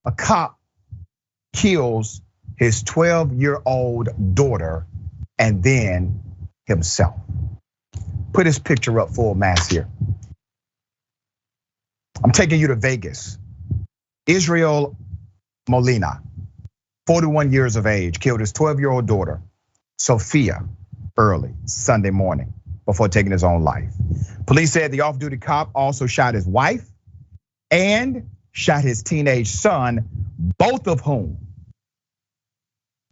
A cop kills his 12-year-old daughter and then himself. Put his picture up full mass here. I'm taking you to Vegas. Israel Molina, 41 years of age, killed his 12-year-old daughter, Sofia, early Sunday morning before taking his own life. Police said the off-duty cop also shot his wife and shot his teenage son, both of whom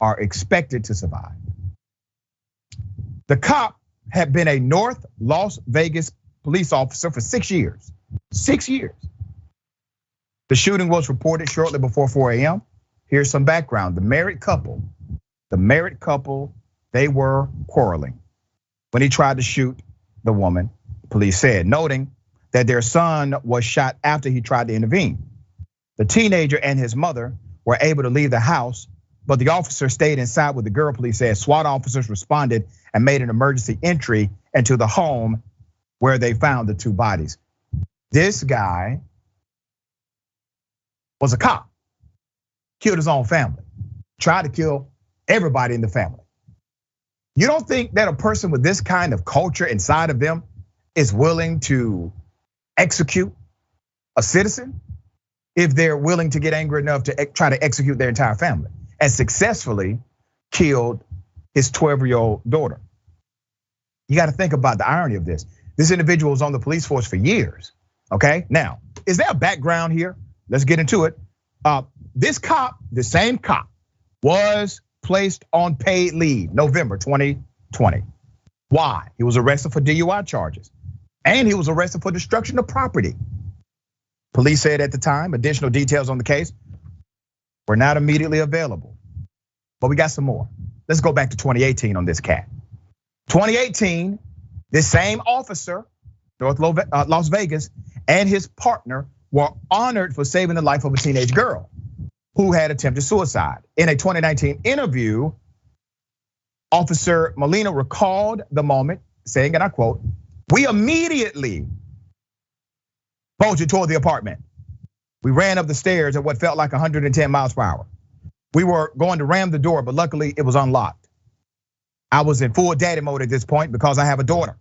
are expected to survive. The cop had been a North Las Vegas police officer for 6 years. 6 years. The shooting was reported shortly before 4 a.m. Here's some background. The married couple, they were quarreling when he tried to shoot the woman, police said, noting that their son was shot after he tried to intervene. The teenager and his mother were able to leave the house, but the officer stayed inside with the girl, police said. SWAT officers responded and made an emergency entry into the home where they found the two bodies. This guy was a cop, killed his own family, tried to kill everybody in the family. You don't think that a person with this kind of culture inside of them is willing to execute a citizen if they're willing to get angry enough to try to execute their entire family, and successfully killed his 12-year-old daughter? You got to think about the irony of this. This individual was on the police force for years, okay? Now, is there a background here? Let's get into it. This cop, the same cop, was placed on paid leave November 2020. Why? He was arrested for DUI charges, and he was arrested for destruction of property. Police said at the time, additional details on the case were not immediately available, but we got some more. Let's go back to 2018 on this cat. 2018, this same officer, North Las Vegas, and his partner were honored for saving the life of a teenage girl who had attempted suicide. In a 2019 interview, Officer Molina recalled the moment, saying, and I quote, "We immediately bolted toward the apartment. We ran up the stairs at what felt like 110 miles per hour. We were going to ram the door, but luckily it was unlocked. I was in full daddy mode at this point because I have a daughter."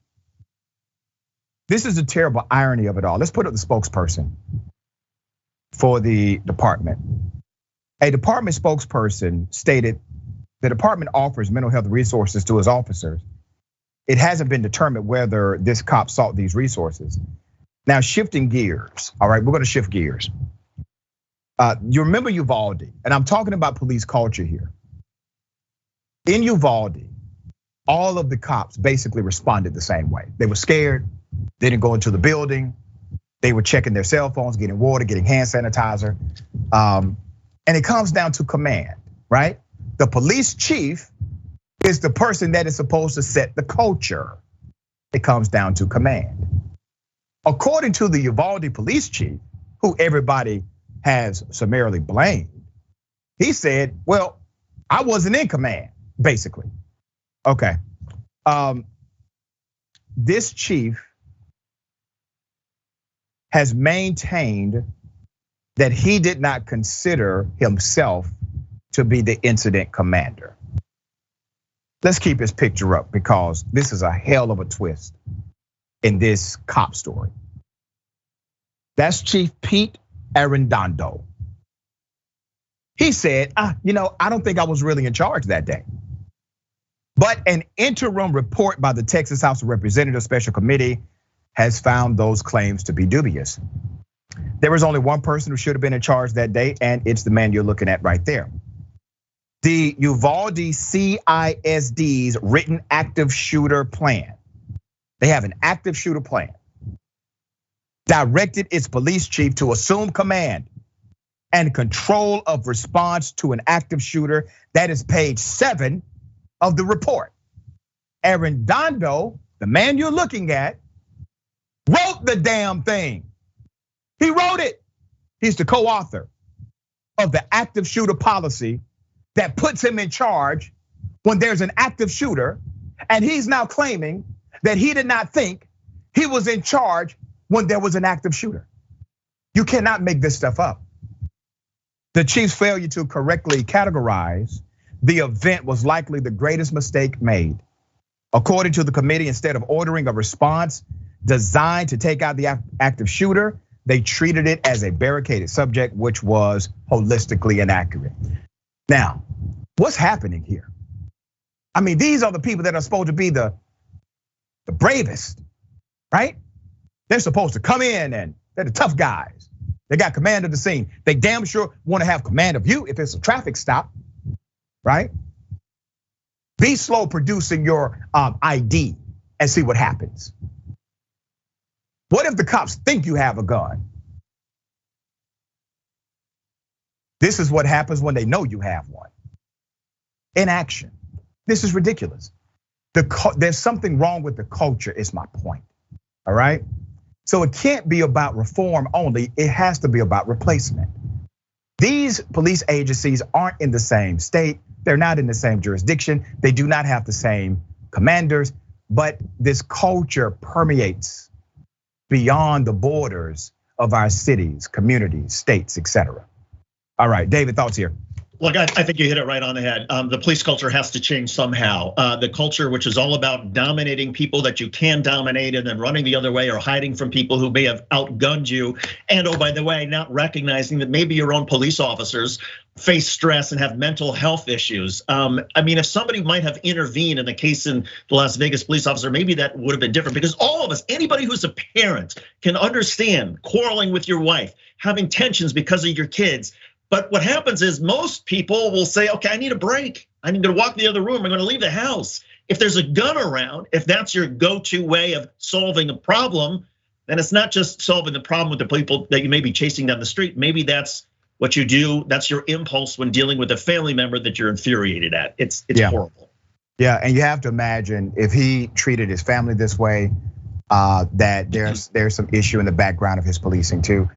This is the terrible irony of it all. Let's put up the spokesperson for the department. A department spokesperson stated the department offers mental health resources to its officers. It hasn't been determined whether this cop sought these resources. Now, shifting gears, all right, we're gonna shift gears. You remember Uvalde, and I'm talking about police culture here. In Uvalde, all of the cops basically responded the same way. They were scared, they didn't go into the building, they were checking their cell phones, getting water, getting hand sanitizer. And it comes down to command, right? The police chief is the person that is supposed to set the culture. It comes down to command. According to the Uvalde police chief, who everybody has summarily blamed, he said, well, I wasn't in command, basically. Okay, this chief has maintained that he did not consider himself to be the incident commander. Let's keep his picture up because this is a hell of a twist in this cop story. That's Chief Pete Arredondo. He said, I don't think I was really in charge that day. But an interim report by the Texas House of Representatives Special Committee has found those claims to be dubious. There was only one person who should have been in charge that day, and it's the man you're looking at right there. The Uvalde CISD's written active shooter plan. They have an active shooter plan. Directed its police chief to assume command and control of response to an active shooter. That is page 7 of the report. Arredondo, the man you're looking at, wrote the damn thing. He wrote it. He's the co-author of the active shooter policy that puts him in charge when there's an active shooter, and he's now claiming that he did not think he was in charge when there was an active shooter. You cannot make this stuff up. The chief's failure to correctly categorize the event was likely the greatest mistake made. According to the committee, instead of ordering a response designed to take out the active shooter, they treated it as a barricaded subject, which was holistically inaccurate. Now, what's happening here? I mean, these are the people that are supposed to be the bravest, right? They're supposed to come in and they're the tough guys. They got command of the scene. They damn sure want to have command of you if it's a traffic stop, right? Be slow producing your ID and see what happens. What if the cops think you have a gun? This is what happens when they know you have one. Inaction. This is ridiculous. There's something wrong with the culture, is my point, all right? So it can't be about reform only, it has to be about replacement. These police agencies aren't in the same state, they're not in the same jurisdiction, they do not have the same commanders, but this culture permeates beyond the borders of our cities, communities, states, etc. All right, David, thoughts here. Look, I think you hit it right on the head. The police culture has to change somehow. The culture, which is all about dominating people that you can dominate and then running the other way or hiding from people who may have outgunned you. And oh, by the way, not recognizing that maybe your own police officers face stress and have mental health issues. I mean, if somebody might have intervened in the case in the Las Vegas police officer, maybe that would have been different, because all of us, anybody who's a parent can understand quarreling with your wife, having tensions because of your kids. But what happens is most people will say, okay, I need a break. I need to walk the other room. I'm gonna leave the house. If there's a gun around, if that's your go-to way of solving a problem, then it's not just solving the problem with the people that you may be chasing down the street. Maybe that's what you do. That's your impulse when dealing with a family member that you're infuriated at. It's horrible. Yeah, and you have to imagine if he treated his family this way, that there's some issue in the background of his policing too.